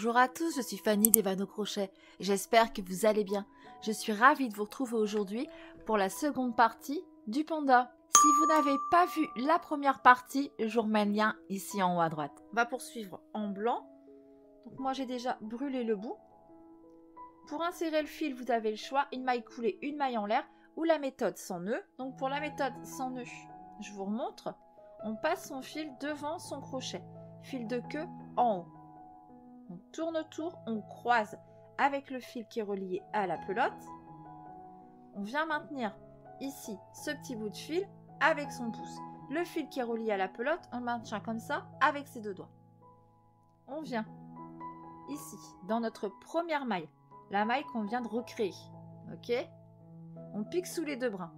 Bonjour à tous, je suis Fanny des Vannes au crochet. J'espère que vous allez bien. Je suis ravie de vous retrouver aujourd'hui pour la seconde partie du panda. Si vous n'avez pas vu la première partie, je vous remets le lien ici en haut à droite. On va poursuivre en blanc. Donc moi j'ai déjà brûlé le bout. Pour insérer le fil, vous avez le choix, une maille coulée, une maille en l'air ou la méthode sans nœud. Donc pour la méthode sans nœud, je vous remontre. On passe son fil devant son crochet. Fil de queue en haut. On tourne autour, on croise avec le fil qui est relié à la pelote. On vient maintenir ici ce petit bout de fil avec son pouce. Le fil qui est relié à la pelote, on le maintient comme ça avec ses deux doigts. On vient ici dans notre première maille, la maille qu'on vient de recréer. Ok? On pique sous les deux brins.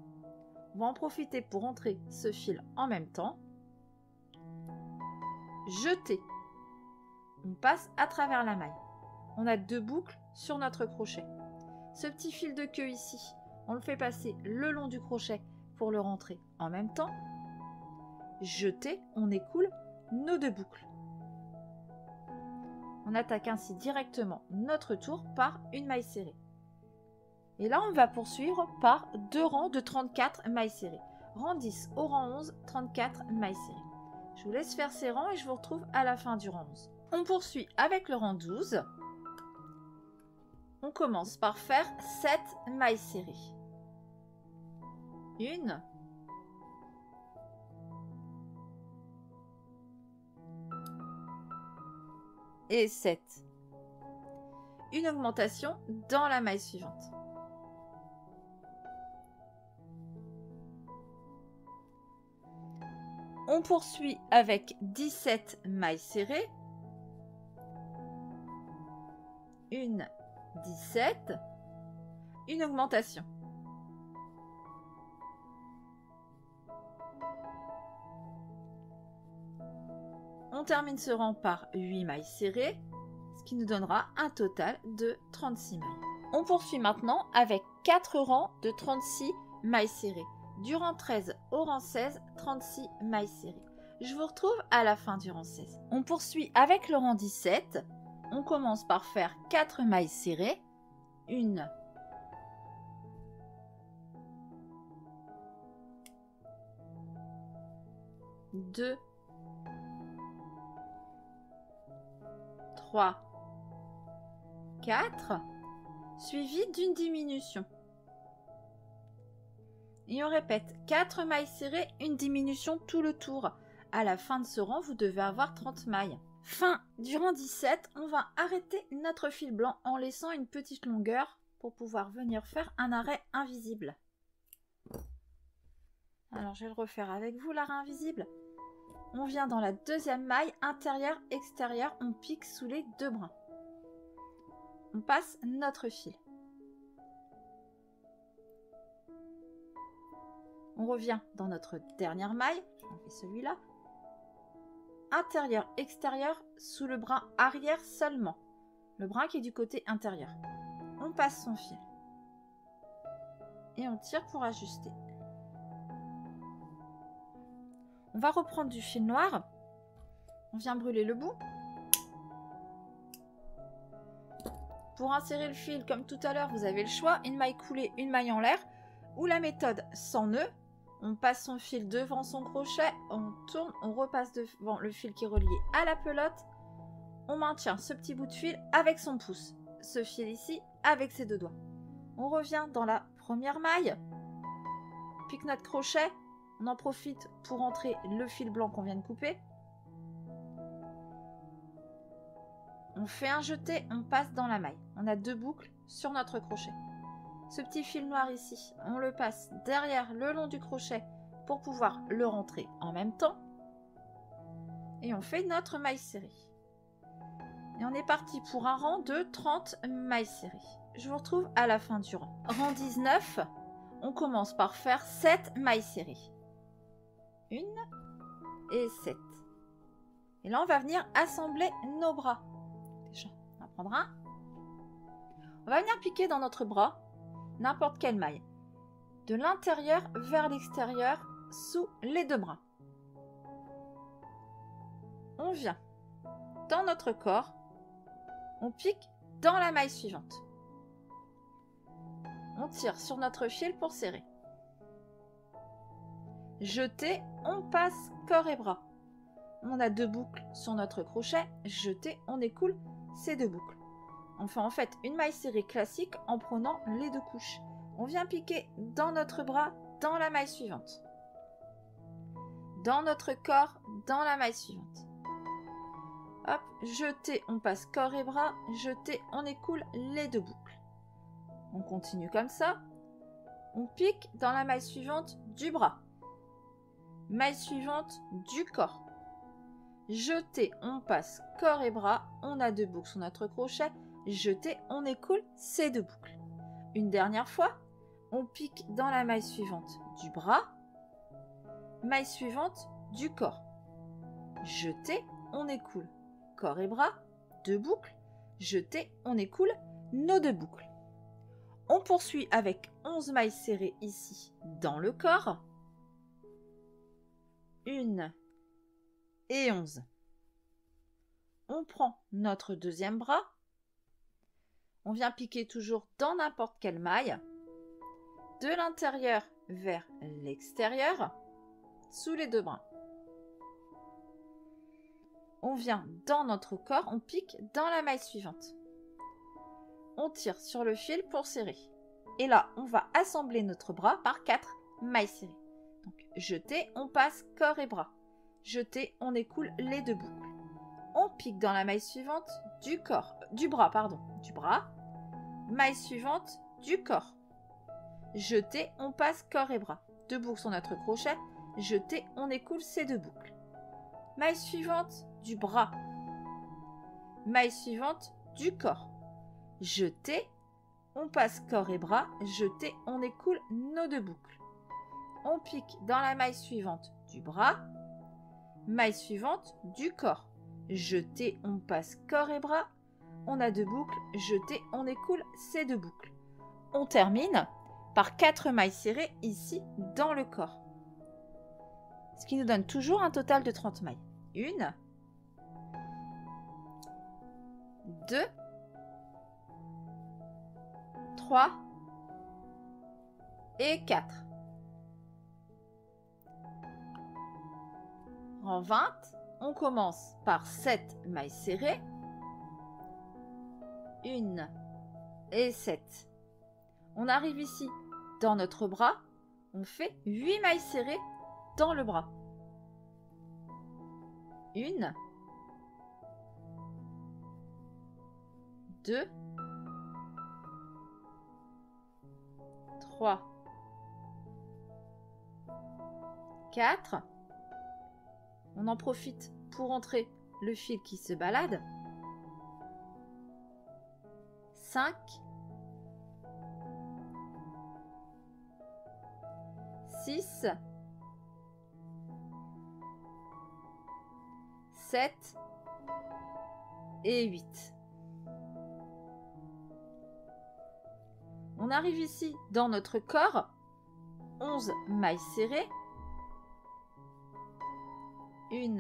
On va en profiter pour entrer ce fil en même temps. Jeter. On passe à travers la maille. On a deux boucles sur notre crochet. Ce petit fil de queue ici, on le fait passer le long du crochet pour le rentrer en même temps. Jeter, on écoule nos deux boucles. On attaque ainsi directement notre tour par une maille serrée. Et là, on va poursuivre par deux rangs de 34 mailles serrées. Rang 10 au rang 11, 34 mailles serrées. Je vous laisse faire ces rangs et je vous retrouve à la fin du rang 11. On poursuit avec le rang 12. On commence par faire 7 mailles serrées. 1, et 7. Une augmentation dans la maille suivante. On poursuit avec 17 mailles serrées. 1, 17. Une augmentation. On termine ce rang par 8 mailles serrées, ce qui nous donnera un total de 36 mailles. On poursuit maintenant avec 4 rangs de 36 mailles serrées. Du rang 13 au rang 16, 36 mailles serrées. Je vous retrouve à la fin du rang 16. On poursuit avec le rang 17. On commence par faire 4 mailles serrées. 1, 2, 3, 4, suivi d'une diminution. Et on répète 4 mailles serrées, une diminution tout le tour. À la fin de ce rang, vous devez avoir 30 mailles. Fin du rang 17, on va arrêter notre fil blanc en laissant une petite longueur pour pouvoir venir faire un arrêt invisible. Alors je vais le refaire avec vous, l'arrêt invisible. On vient dans la deuxième maille, intérieur, extérieur, on pique sous les deux brins. On passe notre fil. On revient dans notre dernière maille, je vais enlever celui-là. Intérieur, extérieur, sous le brin arrière seulement. Le brin qui est du côté intérieur. On passe son fil. Et on tire pour ajuster. On va reprendre du fil noir. On vient brûler le bout. Pour insérer le fil, comme tout à l'heure, vous avez le choix. Une maille coulée, une maille en l'air. Ou la méthode sans nœud. On passe son fil devant son crochet, on tourne, on repasse devant le fil qui est relié à la pelote. On maintient ce petit bout de fil avec son pouce. Ce fil ici avec ses deux doigts. On revient dans la première maille. Pique notre crochet. On en profite pour entrer le fil blanc qu'on vient de couper. On fait un jeté, on passe dans la maille. On a deux boucles sur notre crochet. Ce petit fil noir ici, on le passe derrière le long du crochet pour pouvoir le rentrer en même temps. Et on fait notre maille serrée. Et on est parti pour un rang de 30 mailles serrées. Je vous retrouve à la fin du rang. Rang 19, on commence par faire 7 mailles serrées. 1 et 7. Et là, on va venir assembler nos bras. Déjà, on va prendre un. On va venir piquer dans notre bras n'importe quelle maille, de l'intérieur vers l'extérieur sous les deux brins. On vient dans notre corps On pique dans la maille suivante. On tire sur notre fil pour serrer. Jeter, on passe corps et bras. On a 2 boucles sur notre crochet. Jeter, on écoule ces 2 boucles. On fait en fait une maille serrée classique en prenant les 2 couches. On vient piquer dans notre bras, dans la maille suivante. Dans notre corps, dans la maille suivante. Hop, jeter, on passe corps et bras. Jeter, on écoule les 2 boucles. On continue comme ça. On pique dans la maille suivante du bras. Maille suivante du corps. Jeter, on passe corps et bras. On a 2 boucles sur notre crochet. Jeter, on écoule ces 2 boucles. Une dernière fois, on pique dans la maille suivante du bras. Maille suivante du corps. Jeter, on écoule corps et bras. 2 boucles. Jeter, on écoule nos 2 boucles. On poursuit avec 11 mailles serrées ici dans le corps. 1 et 11. On prend notre deuxième bras. On vient piquer toujours dans n'importe quelle maille. De l'intérieur vers l'extérieur, sous les 2 brins. On vient dans notre corps, on pique dans la maille suivante. On tire sur le fil pour serrer. Et là, on va assembler notre bras par 4 mailles serrées. Donc, jeter, on passe corps et bras. Jeter, on écoule les 2 boucles. On pique dans la maille suivante du bras. Maille suivante du corps. Jeter, on passe corps et bras. 2 boucles sur notre crochet. Jeter, on écoule ces 2 boucles. Maille suivante du bras. Maille suivante du corps. Jeter, on passe corps et bras. Jeter, on écoule nos 2 boucles. On pique dans la maille suivante du bras. Maille suivante du corps. Jeter, on passe corps et bras. On a 2 boucles. Jeter, on écoule ces 2 boucles. On termine par 4 mailles serrées ici dans le corps. Ce qui nous donne toujours un total de 30 mailles. 1, 2, 3 et 4. En 20, on commence par 7 mailles serrées. 1 et 7. On arrive ici dans notre bras. On fait 8 mailles serrées dans le bras. 1, 2, 3, 4. On en profite pour entrer le fil qui se balade. 5, 6, 7 et 8. On arrive ici dans notre corps. 11 mailles serrées. 1,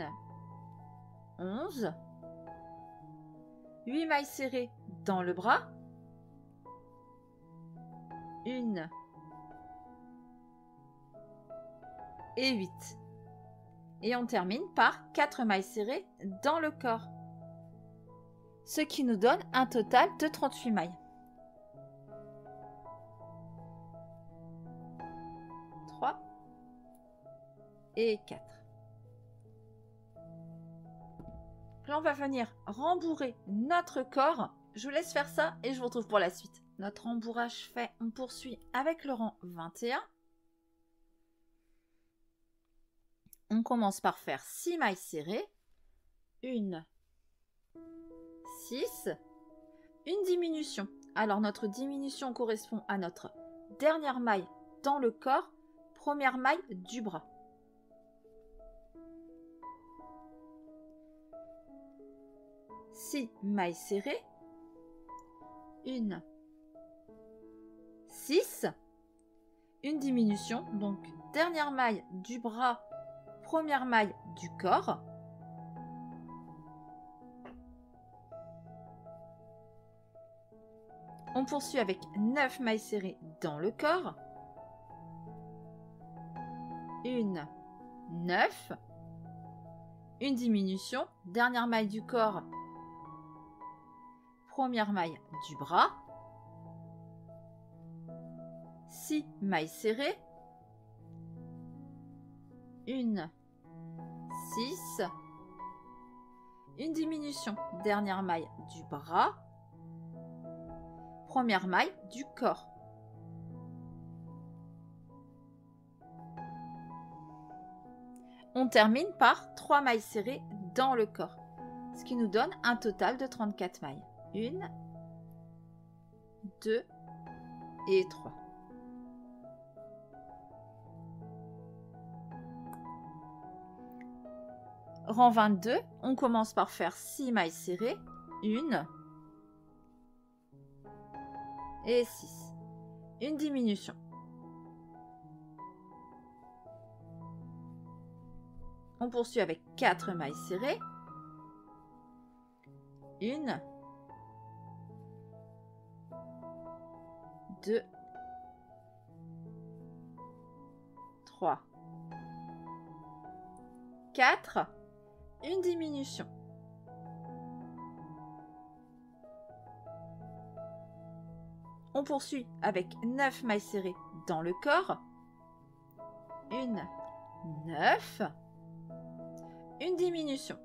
11. 8 mailles serrées dans le bras. 1 et 8. Et on termine par 4 mailles serrées dans le corps. Ce qui nous donne un total de 38 mailles. 3 et 4. Là, on va venir rembourrer notre corps. Je vous laisse faire ça et je vous retrouve pour la suite. Notre rembourrage fait, on poursuit avec le rang 21. On commence par faire 6 mailles serrées. 1, 6, une diminution. Alors notre diminution correspond à notre dernière maille dans le corps, première maille du bras. 6 mailles serrées. 1, 6, une diminution, donc dernière maille du bras, première maille du corps. On poursuit avec 9 mailles serrées dans le corps. 1, 9. Une diminution, dernière maille du corps, première maille du bras. 6 mailles serrées. 1, 6. Une diminution, dernière maille du bras, première maille du corps. On termine par 3 mailles serrées dans le corps, ce qui nous donne un total de 34 mailles. 1, 2 et 3. Rang 22, on commence par faire 6 mailles serrées, 1 et 6. Une diminution. On poursuit avec 4 mailles serrées, 1, 2, 3, 4. Une diminution. On poursuit avec 9 mailles serrées dans le corps. 1, 9. Une diminution.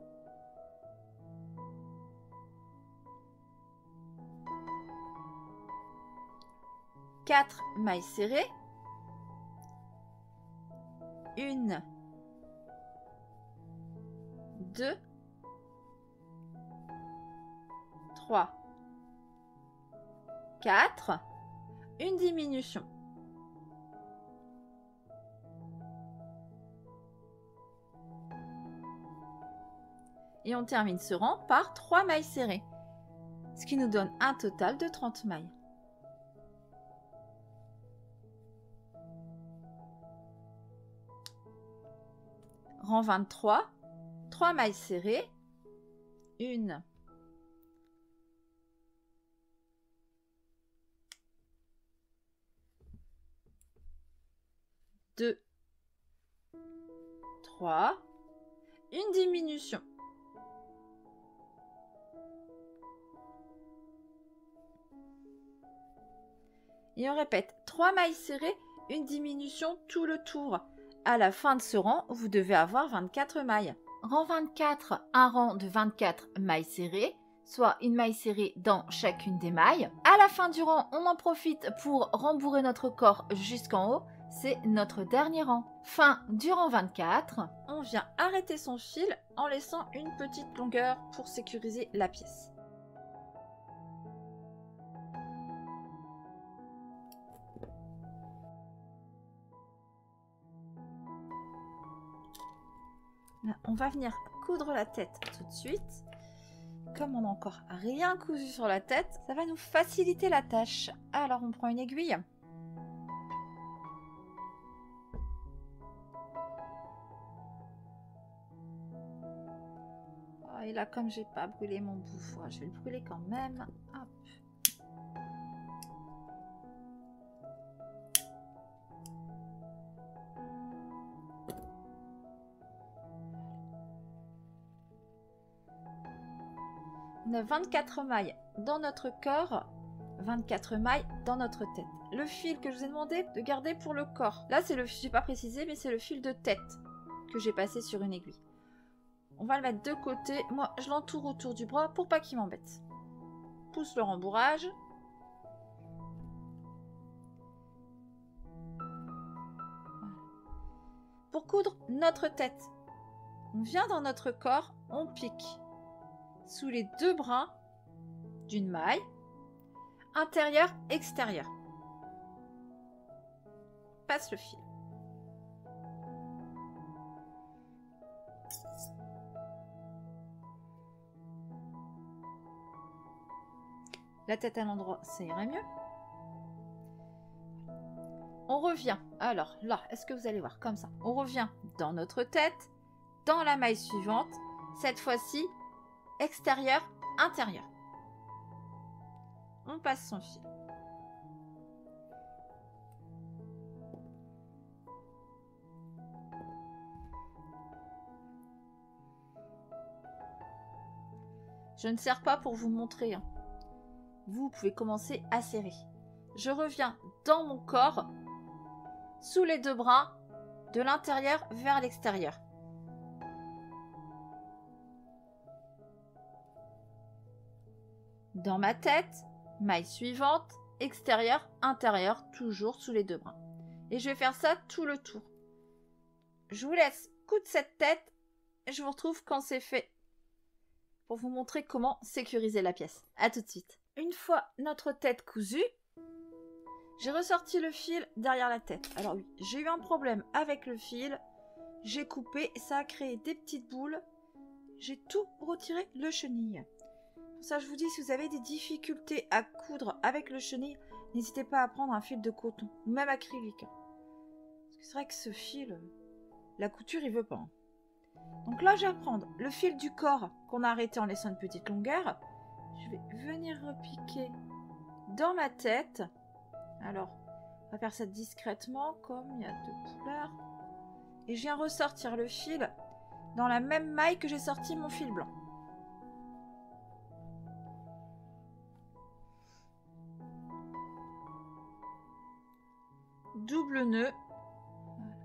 Quatre mailles serrées. 1, 2, 3, 4, une diminution. Et on termine ce rang par 3 mailles serrées, ce qui nous donne un total de 30 mailles. Rang 23, 3 mailles serrées, 1, 2, 3, une diminution. Et on répète 3 mailles serrées, une diminution tout le tour. À la fin de ce rang, vous devez avoir 24 mailles. Rang 24, un rang de 24 mailles serrées, soit une maille serrée dans chacune des mailles. À la fin du rang, on en profite pour rembourrer notre corps jusqu'en haut. C'est notre dernier rang. Fin du rang 24. On vient arrêter son fil en laissant une petite longueur pour sécuriser la pièce. Là, on va venir coudre la tête tout de suite. Comme on n'a encore rien cousu sur la tête, ça va nous faciliter la tâche. Alors on prend une aiguille. Oh, et là, comme j'ai pas brûlé mon bout, je vais le brûler quand même. Hop. On a 24 mailles dans notre corps, 24 mailles dans notre tête. Le fil que je vous ai demandé de garder pour le corps. Là, c'est le, je n'ai pas précisé, mais c'est le fil de tête que j'ai passé sur une aiguille. On va le mettre de côté. Moi, je l'entoure autour du bras pour pas qu'il m'embête. Pousse le rembourrage. Pour coudre notre tête, on vient dans notre corps, on pique sous les deux brins d'une maille, intérieur, extérieur. Passe le fil. La tête à l'endroit, ça irait mieux. On revient. Alors là, est-ce que vous allez voir comme ça? On revient dans notre tête, dans la maille suivante. Cette fois-ci, extérieur, intérieur. On passe son fil. Je ne serre pas pour vous montrer. Hein. Vous pouvez commencer à serrer. Je reviens dans mon corps, sous les deux bras, de l'intérieur vers l'extérieur. Dans ma tête, maille suivante, extérieur, intérieur, toujours sous les deux bras. Et je vais faire ça tout le tour. Je vous laisse coudre cette tête et je vous retrouve quand c'est fait pour vous montrer comment sécuriser la pièce. A tout de suite. Une fois notre tête cousue, j'ai ressorti le fil derrière la tête. Alors oui, j'ai eu un problème avec le fil. J'ai coupé, ça a créé des petites boules. J'ai tout retiré le chenille. Pour ça, je vous dis, si vous avez des difficultés à coudre avec le chenille, n'hésitez pas à prendre un fil de coton, ou même acrylique. Parce que c'est vrai que ce fil, la couture, il veut pas. Donc là, je vais prendre le fil du corps qu'on a arrêté en laissant une petite longueur. Je vais venir repiquer dans ma tête. Alors, on va faire ça discrètement, comme il y a deux couleurs. Et je viens ressortir le fil dans la même maille que j'ai sorti mon fil blanc. Double nœud. Voilà.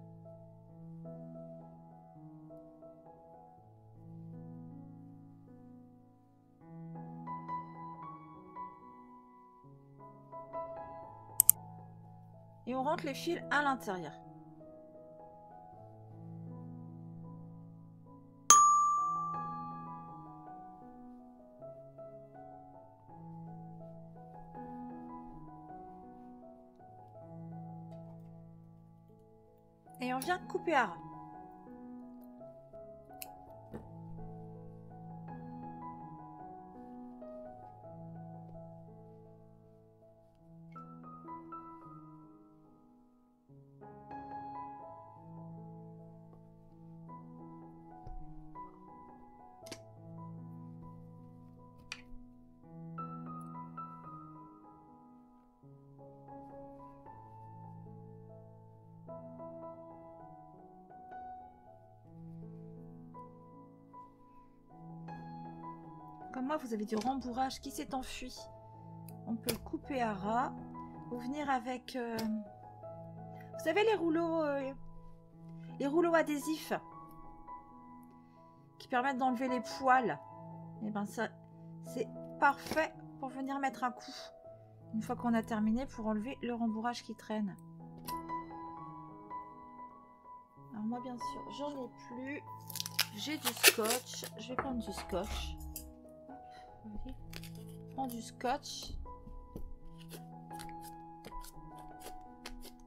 Et on rentre les fils à l'intérieur. Et on vient couper à ras. Comme moi, vous avez du rembourrage qui s'est enfui. On peut le couper à ras. Ou venir avec... Vous savez les rouleaux adhésifs qui permettent d'enlever les poils. Et ben ça, c'est parfait pour venir mettre un coup. Une fois qu'on a terminé, pour enlever le rembourrage qui traîne. Alors moi, bien sûr, j'en ai plus. J'ai du scotch. Je vais prendre du scotch. Je prends du scotch.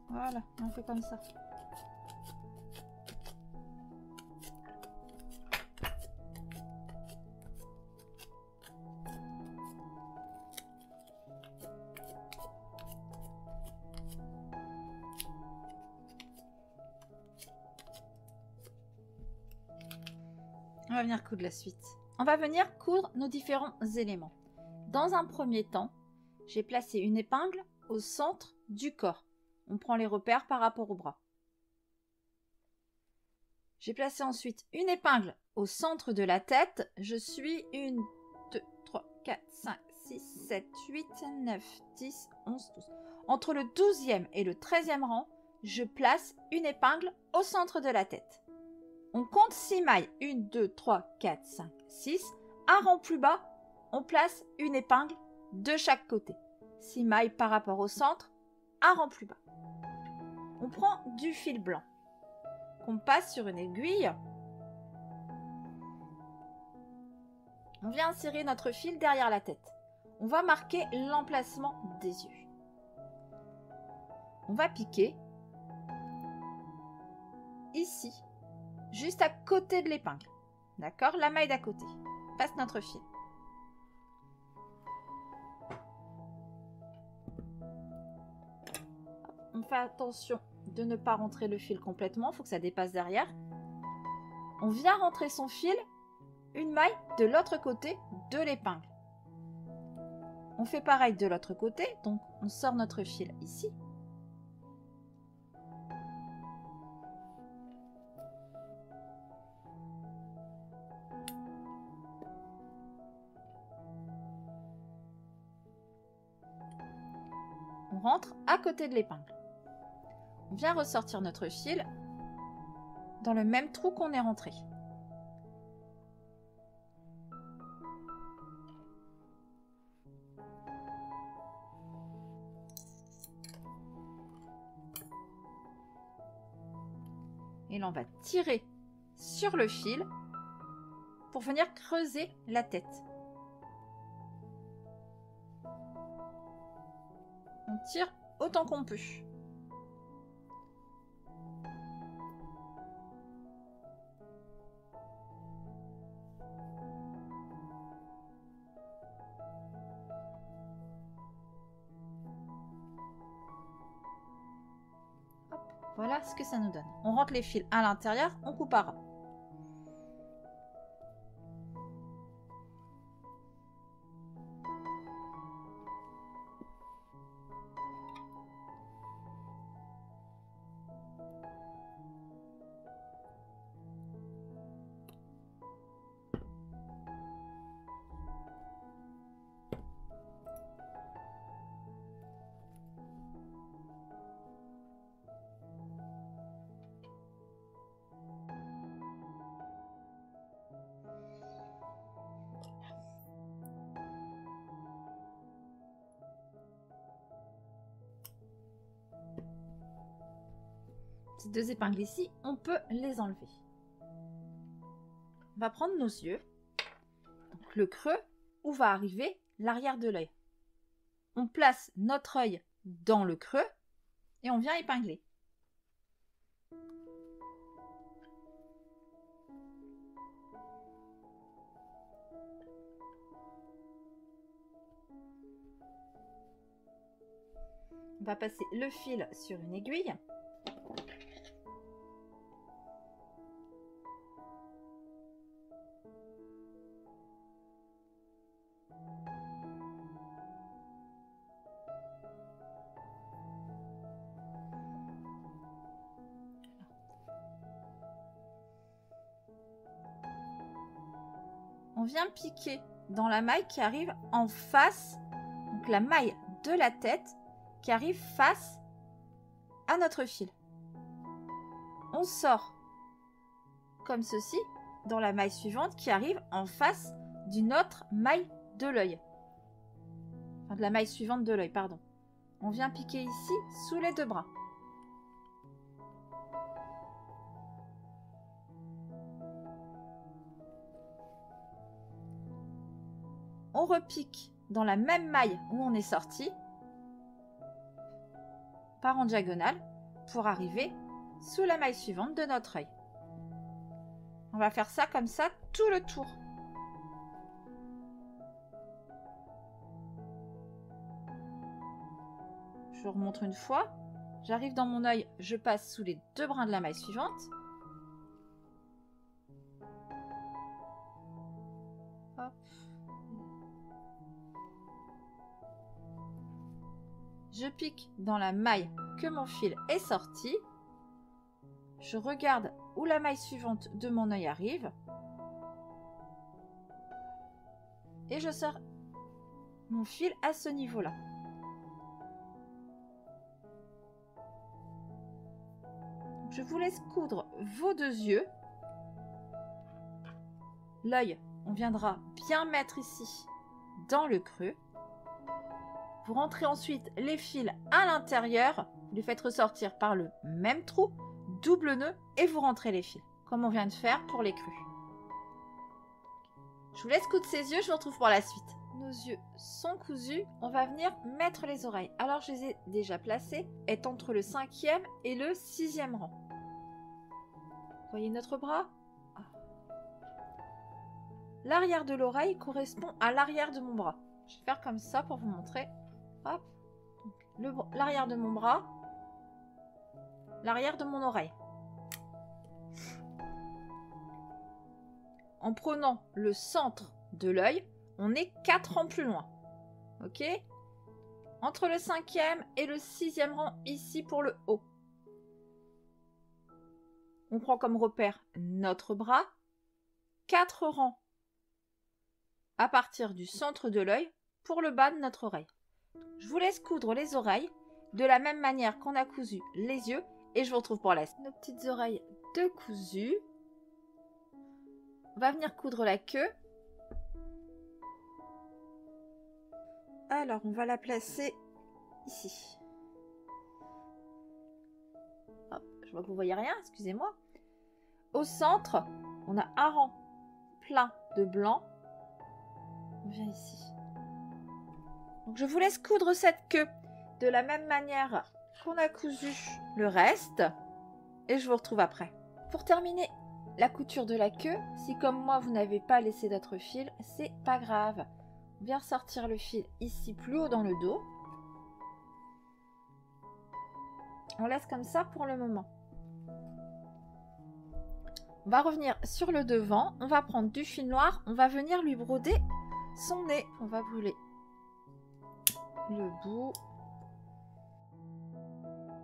Voilà, on fait comme ça. On va venir coudre la suite. On va venir coudre nos différents éléments. Dans un premier temps, j'ai placé une épingle au centre du corps. On prend les repères par rapport au bras. J'ai placé ensuite une épingle au centre de la tête. Je suis 1, 2, 3, 4, 5, 6, 7, 8, 9, 10, 11, 12. Entre le 12e et le 13e rang, je place une épingle au centre de la tête. On compte 6 mailles. 1, 2, 3, 4, 5, 6. Un rang plus bas, on place une épingle de chaque côté. 6 mailles par rapport au centre, un rang plus bas. On prend du fil blanc qu'on passe sur une aiguille. On vient insérer notre fil derrière la tête. On va marquer l'emplacement des yeux. On va piquer ici, juste à côté de l'épingle. D'accord? La maille d'à côté. On passe notre fil. On fait attention de ne pas rentrer le fil complètement, il faut que ça dépasse derrière. On vient rentrer son fil, une maille de l'autre côté de l'épingle. On fait pareil de l'autre côté, donc on sort notre fil ici. On rentre à côté de l'épingle. On vient ressortir notre fil dans le même trou qu'on est rentré. Et là, on va tirer sur le fil pour venir creuser la tête. On tire autant qu'on peut. Voilà ce que ça nous donne. On rentre les fils à l'intérieur, on coupe à ras. Ces deux épingles ici, on peut les enlever. On va prendre nos yeux, donc le creux où va arriver l'arrière de l'œil. On place notre œil dans le creux et on vient épingler. On va passer le fil sur une aiguille. On vient piquer dans la maille qui arrive en face, donc la maille de la tête qui arrive face à notre fil. On sort comme ceci dans la maille suivante qui arrive en face d'une autre maille de l'œil. Enfin, de la maille suivante de l'œil, pardon. On vient piquer ici sous les deux bras. On repique dans la même maille où on est sorti, par en diagonale, pour arriver sous la maille suivante de notre œil. On va faire ça comme ça tout le tour. Je vous remontre une fois. J'arrive dans mon œil, je passe sous les deux brins de la maille suivante. Hop. Je pique dans la maille que mon fil est sorti. Je regarde où la maille suivante de mon œil arrive. Et je sors mon fil à ce niveau-là. Je vous laisse coudre vos deux yeux. L'œil, on viendra bien mettre ici dans le creux. Vous rentrez ensuite les fils à l'intérieur, vous les faites ressortir par le même trou, double nœud et vous rentrez les fils, comme on vient de faire pour les creux. Je vous laisse coudre ces yeux, je vous retrouve pour la suite. Nos yeux sont cousus, on va venir mettre les oreilles. Alors je les ai déjà placées, est entre le 5e et le 6e rang. Vous voyez notre bras? L'arrière de l'oreille correspond à l'arrière de mon bras. Je vais faire comme ça pour vous montrer. Hop, l'arrière de mon bras, l'arrière de mon oreille. En prenant le centre de l'œil, on est 4 rangs plus loin. Ok? Entre le 5e et le 6e rang ici pour le haut. On prend comme repère notre bras, 4 rangs à partir du centre de l'œil pour le bas de notre oreille. Je vous laisse coudre les oreilles de la même manière qu'on a cousu les yeux. Et je vous retrouve pour la suite. Nos petites oreilles de cousu. On va venir coudre la queue. Alors, on va la placer ici. Hop, je vois que vous voyez rien, excusez-moi. Au centre, on a un rang plein de blanc. On vient ici. Donc, je vous laisse coudre cette queue de la même manière qu'on a cousu le reste. Et je vous retrouve après. Pour terminer la couture de la queue, si comme moi, vous n'avez pas laissé d'autres fil, c'est pas grave. On vient ressortir le fil ici plus haut dans le dos. On laisse comme ça pour le moment. On va revenir sur le devant. On va prendre du fil noir. On va venir lui broder son nez. On va brûler le bout.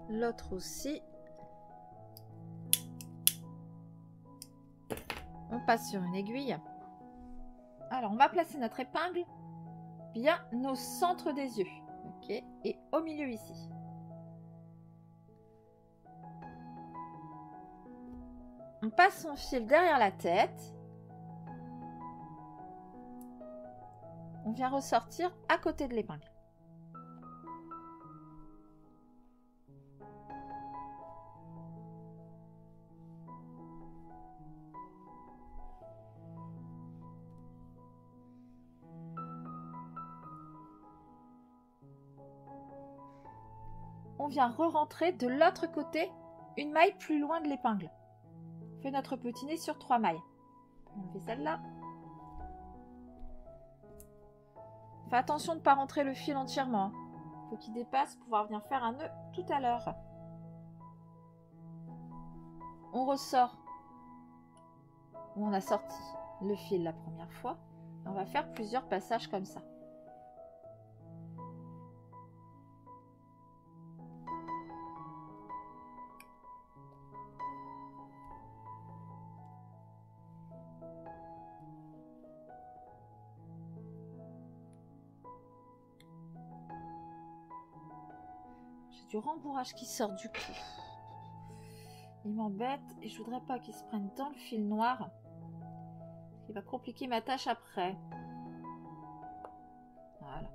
L'autre aussi. On passe sur une aiguille. Alors, on va placer notre épingle bien au centre des yeux. Ok, et au milieu ici. On passe son fil derrière la tête. On vient ressortir à côté de l'épingle. On vient re-rentrer de l'autre côté une maille plus loin de l'épingle. On fait notre petit nez sur 3 mailles. On fait celle-là. Fais attention de ne pas rentrer le fil entièrement. Il faut qu'il dépasse pour pouvoir venir faire un nœud tout à l'heure. On ressort où on a sorti le fil la première fois. On va faire plusieurs passages comme ça. Du rembourrage qui sort du cou. Il m'embête et je voudrais pas qu'il se prenne dans le fil noir. Il va compliquer ma tâche après. Voilà.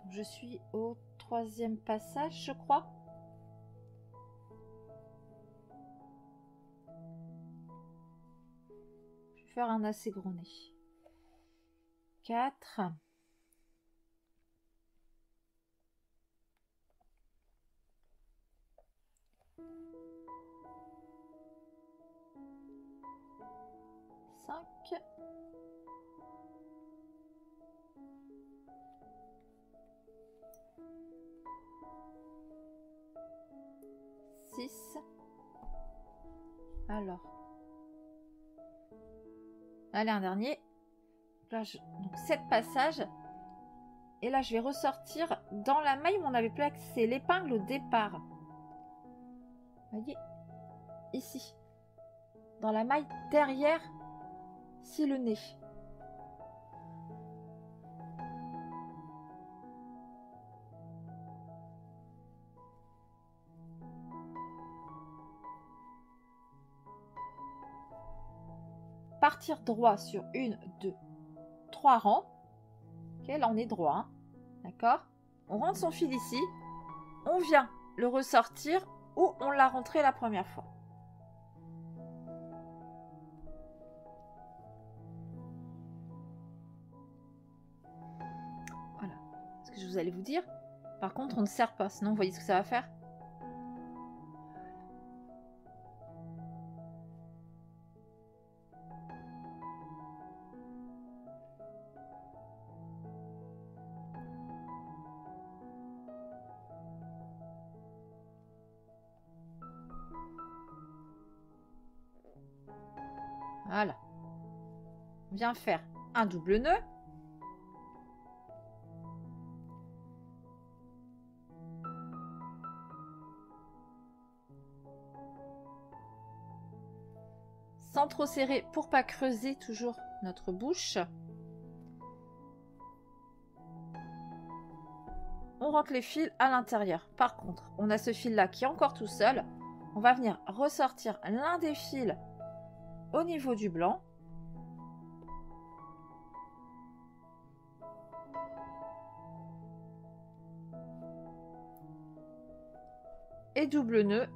Je suis au 3e passage, je crois. Je vais faire un assez gros nez. 4. Cinq. 6. Alors. Allez, un dernier. Là, donc 7 passages. Et là, je vais ressortir dans la maille où on avait placé l'épingle au départ. Vous voyez? Ici. Dans la maille derrière, si le nez. Partir droit sur 1, 2, 3 rangs. Ok, là on est droit. Hein. D'accord? On rentre son fil ici. On vient le ressortir où on l'a rentré la première fois. Voilà. Ce que je vous allais vous dire. Par contre, on ne serre pas. Sinon, vous voyez ce que ça va faire? Voilà. On vient faire un double nœud. Sans trop serrer pour pas creuser toujours notre bouche. on rentre les fils à l'intérieur. Par contre, on a ce fil-là qui est encore tout seul. On va venir ressortir l'un des fils au niveau du blanc. Et double nœud.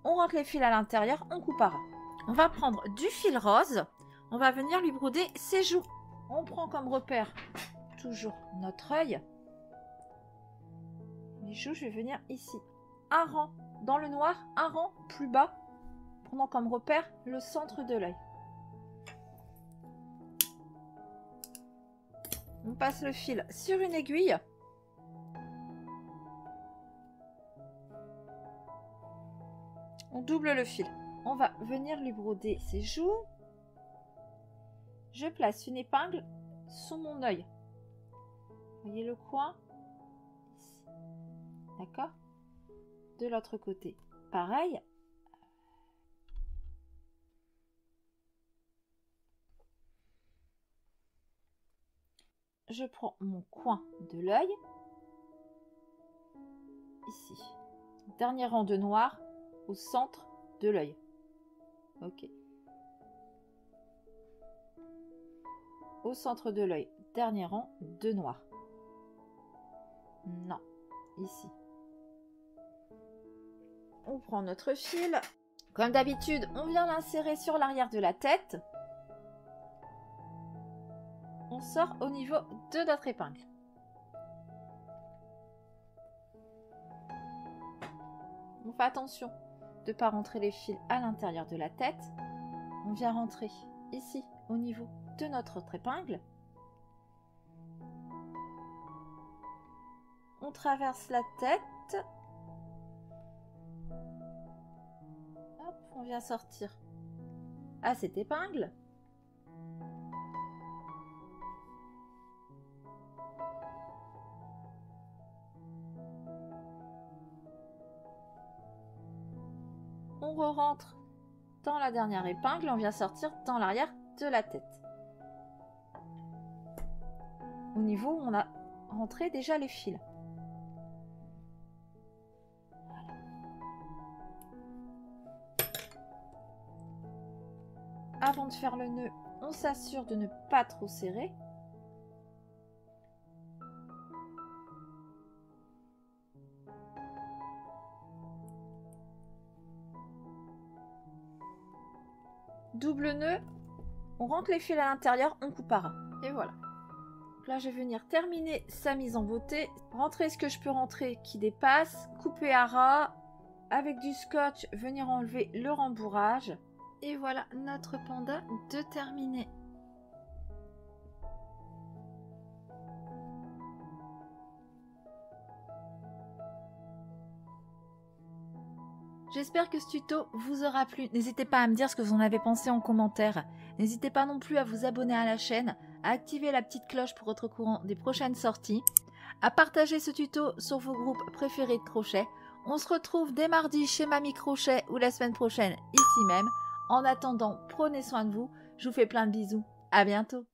On rentre les fils à l'intérieur, on coupe à ras. On va prendre du fil rose. On va venir lui broder ses joues. On prend comme repère toujours notre œil. Les joues, je vais venir ici. Un rang dans le noir, un rang plus bas, prenant comme repère le centre de l'œil. On passe le fil sur une aiguille. On double le fil. On va venir lui broder ses joues. Je place une épingle sous mon œil. Vous voyez le coin? D'accord? De l'autre côté, pareil. Je prends mon coin de l'œil. Ici. Dernier rang de noir au centre de l'œil. Ok. Au centre de l'œil, dernier rang de noir. Non, ici. On prend notre fil. Comme d'habitude, on vient l'insérer sur l'arrière de la tête. On sort au niveau de notre épingle. On fait attention de ne pas rentrer les fils à l'intérieur de la tête. On vient rentrer ici au niveau de notre autre épingle. On traverse la tête. Hop, on vient sortir à cette épingle. On re-rentre dans la dernière épingle et on vient sortir dans l'arrière de la tête. Au niveau où on a rentré déjà les fils. Voilà. Avant de faire le nœud, on s'assure de ne pas trop serrer. Double nœud, on rentre les fils à l'intérieur, on coupe à ras. Et voilà. Donc là, je vais venir terminer sa mise en beauté. Rentrer ce que je peux rentrer qui dépasse. Couper à ras. Avec du scotch, venir enlever le rembourrage. Et voilà notre panda de terminé. J'espère que ce tuto vous aura plu. N'hésitez pas à me dire ce que vous en avez pensé en commentaire. N'hésitez pas non plus à vous abonner à la chaîne, à activer la petite cloche pour être au courant des prochaines sorties, à partager ce tuto sur vos groupes préférés de crochet. On se retrouve dès mardi chez Mamie Crochet ou la semaine prochaine ici même. En attendant, prenez soin de vous. Je vous fais plein de bisous. À bientôt.